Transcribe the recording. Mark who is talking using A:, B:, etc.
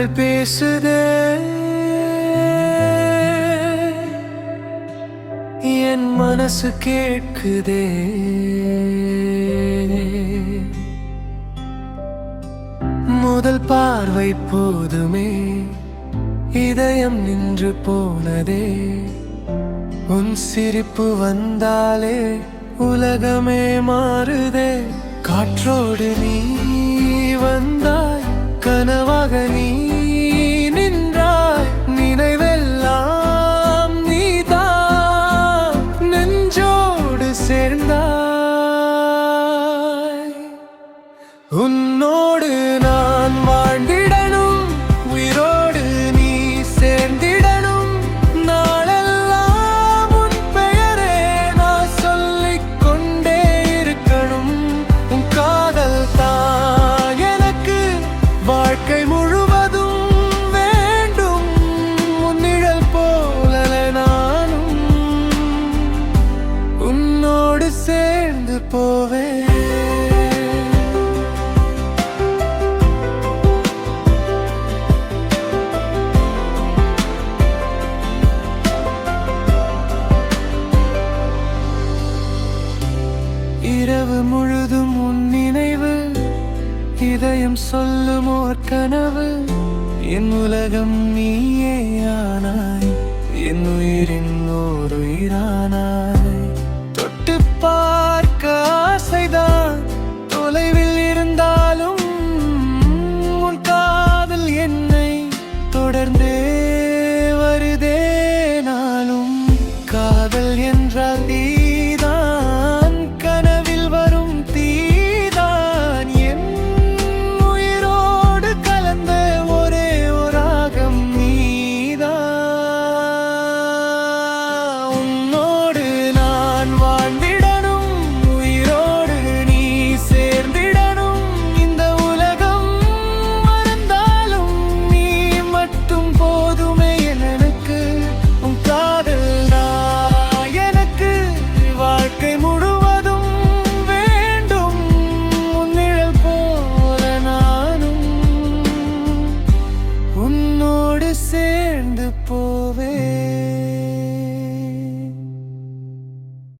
A: கண்கள் பேசுதே, என் மனசு கேட்குதே. முதல் பார்வை போதுமே இதயம் நின்று போனதே. உன் சிரிப்பு வந்தாலே உலகமே மாறுதே. காற்றோடு நீ வந்தாய், கனவாக நீ நின்றாய். நினைவெல்லாம் நீதான் நெஞ்சோடு சேர்ந்தாய். உன்னோடு நான் வாழ்ந்திடணும், உயிரோடு நீ சேர்ந்திடணும். நாளெல்லாம் உன் பெயரே நான் சொல்லிக் கொண்டே இருக்கணும். உன் காதல் தான் எனக்கு வாழ்க்கை முழுவதும் வேண்டும். உன் நிழல் போல நானும் உன்னோடு சேர்ந்து போவேன். இரவு முழுதும் உன் நினைவு, இதயம் சொல்லும் ஓர் கனவு. என் உலகம் நீயே ஆனாய், என் உயிரின் ஓர் உயிரானாய்.